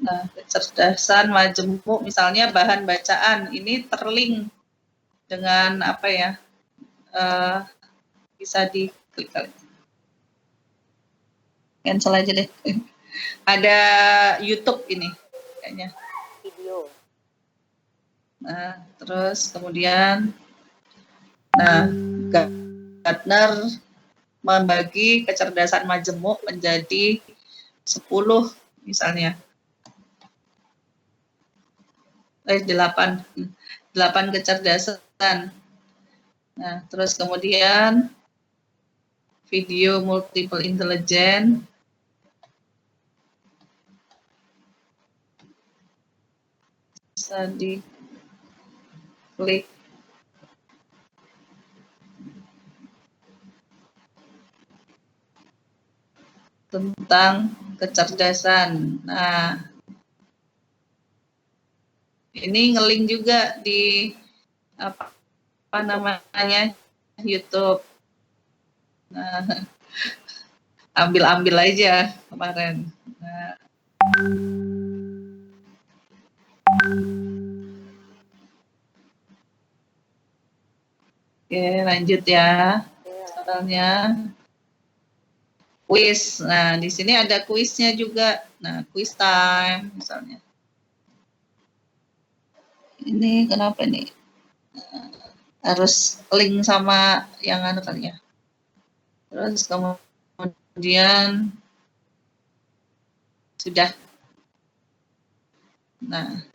Nah, kecerdasan majemuk misalnya bahan bacaan ini terlink dengan apa ya? Bisa diklik kali. Cancel aja deh. Ada YouTube ini kayaknya. Video. Nah, terus kemudian Gartner membagi kecerdasan majemuk menjadi 10 misalnya. 8 kecerdasan. Nah, terus kemudian video multiple intelligence. Bisa diklik. Tentang kecerdasan. Nah, ini ngelink juga di apa namanya YouTube. Nah, ambil aja kemarin. Nah. Oke, lanjut ya. Soalnya kuis. Nah, di sini ada kuisnya juga. Nah, quiz time misalnya. Ini kenapa nih? Harus link sama yang anu kali ya. Terus kemudian sudah. Nah,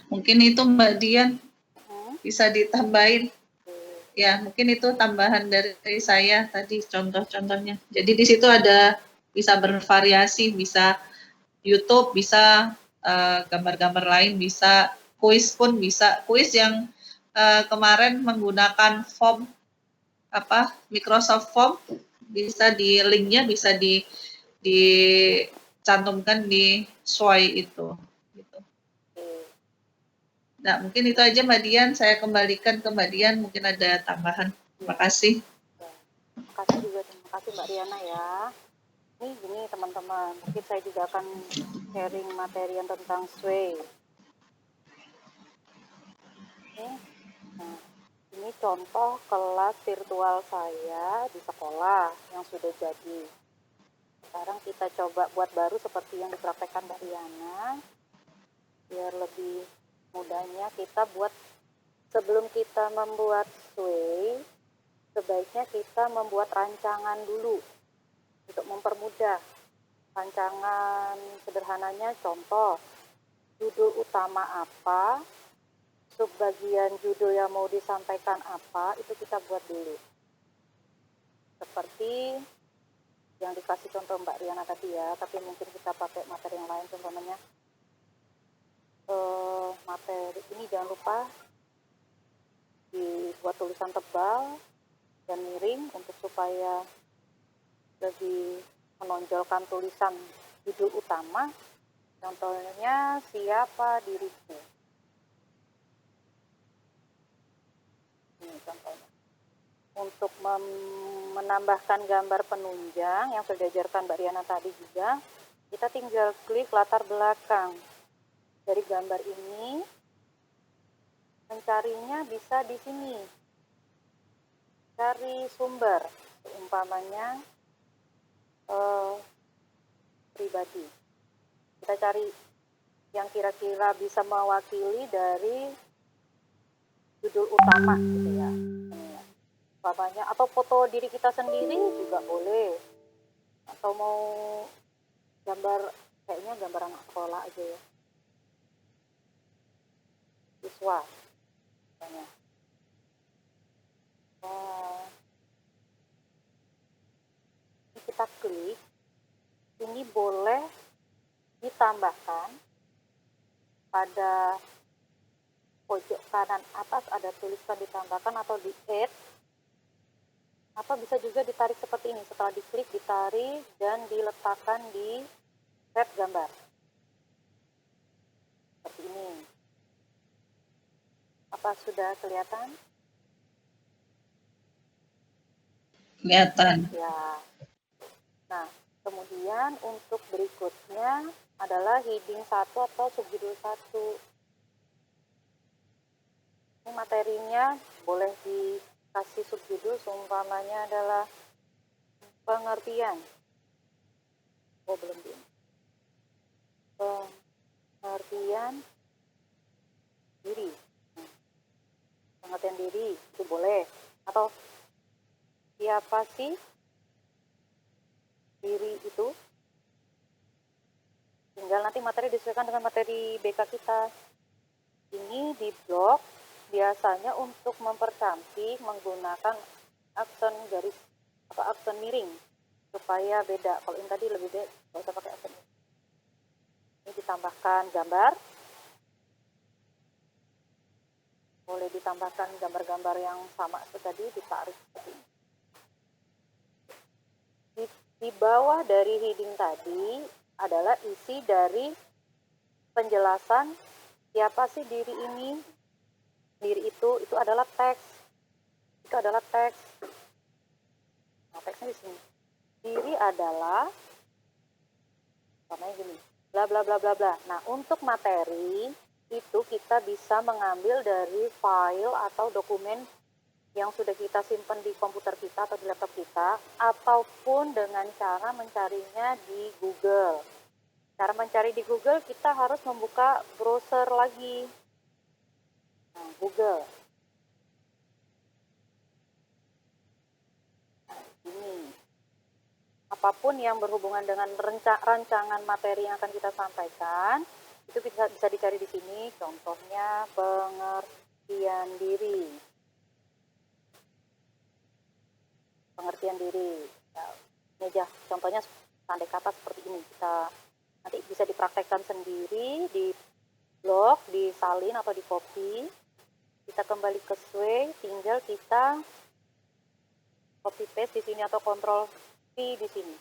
mungkin itu Mbak Dian bisa ditambahin. Ya, mungkin itu tambahan dari saya tadi contoh-contohnya. Jadi di situ ada bisa bervariasi, bisa YouTube, bisa gambar-gambar lain, bisa kuis pun bisa. Kuis yang kemarin menggunakan form Microsoft Form, bisa di linknya bisa dicantumkan di Sway itu. Gitu. Nah, mungkin itu aja Mbak Dian. Saya kembalikan ke Mbak Dian. Mungkin ada tambahan. Terima kasih. Terima kasih juga, terima kasih Mbak Riana ya. Ini gini teman-teman, mungkin saya juga akan sharing materi yang tentang Sway. Nah, ini contoh kelas virtual saya di sekolah yang sudah jadi. Sekarang kita coba buat baru seperti yang dipraktekkan Mbak Riana. Biar lebih mudahnya kita buat, sebelum kita membuat Sway, sebaiknya kita membuat rancangan dulu untuk mempermudah. Rancangan sederhananya contoh, judul utama apa, subbagian judul yang mau disampaikan apa, itu kita buat dulu. Seperti yang dikasih contoh Mbak Riana tadi ya, tapi mungkin kita pakai materi yang lain, contohnya materi ini jangan lupa dibuat tulisan tebal dan miring untuk supaya lebih menonjolkan tulisan judul utama. Contohnya siapa diriku. Ini contohnya. Untuk menambahkan gambar penunjang yang sudah diajarkan Mbak Riana tadi juga, kita tinggal klik latar belakang. Dari gambar ini, mencarinya bisa di sini. Cari sumber, umpamanya pribadi. Kita cari yang kira-kira bisa mewakili dari judul utama gitu ya. Umpamanya, atau foto diri kita sendiri juga boleh. Atau mau gambar, kayaknya gambar anak sekolah aja ya. Siswa. Misalnya. Ini kita klik. Ini boleh ditambahkan pada pojok kanan atas ada tulisan ditambahkan atau di add, atau bisa juga ditarik seperti ini. Setelah diklik, ditarik dan diletakkan di tab gambar seperti ini. Apa sudah kelihatan? kelihatan. Ya. Nah, kemudian untuk berikutnya adalah heading 1 atau subjudul 1. Ini materinya boleh dikasih subjudul seumpamanya adalah pengertian. Oh, belum di. Pengertian diri. Pengertian diri itu boleh. Atau siapa sih diri itu? Tinggal nanti materi disesuaikan dengan materi BK kita. Ini di blog biasanya untuk mempercantik menggunakan aksen garis atau aksen miring supaya beda. Kalau ini tadi lebih beda, nggak usah pakai aksen miring. Ini ditambahkan gambar. Boleh ditambahkan gambar-gambar yang sama tadi, ditarik seperti ini. Di bawah dari heading tadi adalah isi dari penjelasan siapa sih diri ini. Diri itu adalah teks. Itu adalah teks. Nah, teksnya di sini. Diri adalah namanya gini, bla bla bla bla bla. Nah, untuk materi itu kita bisa mengambil dari file atau dokumen yang sudah kita simpan di komputer kita atau di laptop kita, ataupun dengan cara mencarinya di Google. Cara mencari di Google, kita harus membuka browser lagi. Nah, Google. Nah, ini. Apapun yang berhubungan dengan rancangan materi yang akan kita sampaikan, itu bisa dicari di sini. Contohnya pengertian diri. Pengertian diri. Nah, ini aja contohnya tandai kata seperti ini. Kita nanti bisa dipraktekkan sendiri di blog, disalin atau di copy. Kita kembali ke Sway, tinggal kita copy paste di sini atau Ctrl V di sini.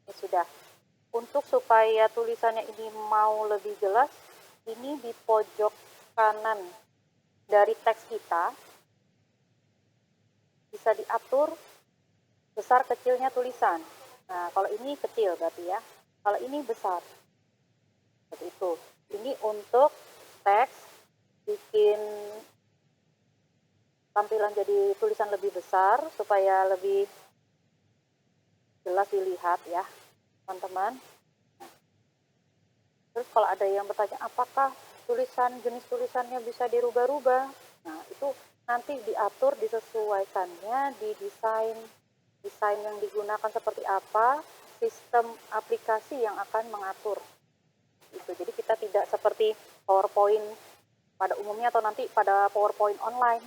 Ini sudah. Untuk supaya tulisannya ini mau lebih jelas, ini di pojok kanan dari teks kita bisa diatur besar kecilnya tulisan. Nah, kalau ini kecil berarti ya. Kalau ini besar. Seperti itu. Ini untuk teks, bikin tampilan jadi tulisan lebih besar supaya lebih jelas dilihat ya, teman-teman. Nah, terus kalau ada yang bertanya, apakah jenis tulisannya bisa dirubah-rubah? Nah, itu nanti diatur, disesuaikannya di desain yang digunakan seperti apa, sistem aplikasi yang akan mengatur. Itu. Jadi kita tidak seperti PowerPoint pada umumnya atau nanti pada PowerPoint online.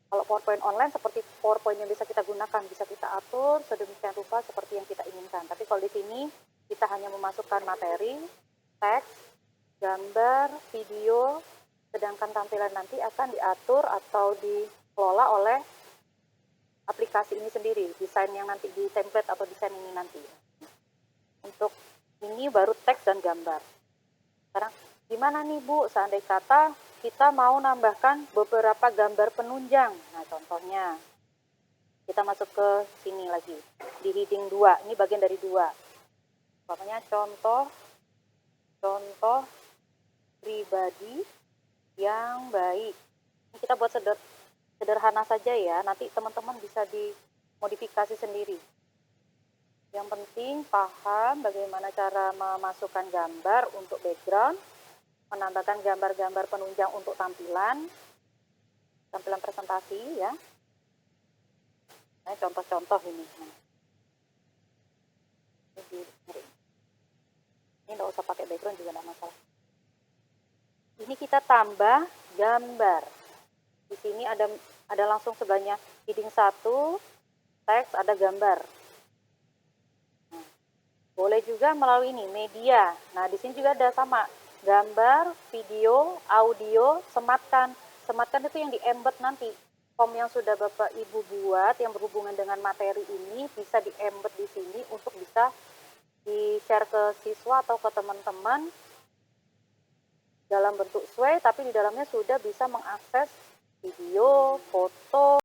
Kalau PowerPoint online seperti PowerPoint yang bisa kita gunakan, bisa kita atur sedemikian rupa seperti yang kita inginkan. Tapi kalau di sini kita hanya memasukkan materi, teks, gambar, video, sedangkan tampilan nanti akan diatur atau dikelola oleh aplikasi ini sendiri, desain yang nanti di template atau desain ini nanti. Untuk ini baru teks dan gambar. Sekarang gimana nih Bu, seandainya kata kita mau nambahkan beberapa gambar penunjang. Nah, contohnya kita masuk ke sini lagi di heading 2. Ini bagian dari 2. Contohnya contoh pribadi yang baik. Ini kita buat sederhana saja ya. Nanti teman-teman bisa dimodifikasi sendiri. Yang penting paham bagaimana cara memasukkan gambar untuk background, menambahkan gambar-gambar penunjang untuk tampilan presentasi ya. Nah, contoh-contoh ini. Ini nggak usah pakai background juga nggak masalah. Ini kita tambah gambar. Di sini ada langsung sebelahnya heading 1, teks, ada gambar. Nah, boleh juga melalui ini media. Nah, di sini juga ada sama. Gambar, video, audio, sematkan. Sematkan itu yang di-embed nanti. Form yang sudah Bapak Ibu buat yang berhubungan dengan materi ini bisa di-embed di sini untuk bisa di-share ke siswa atau ke teman-teman dalam bentuk Sway, tapi di dalamnya sudah bisa mengakses video, foto,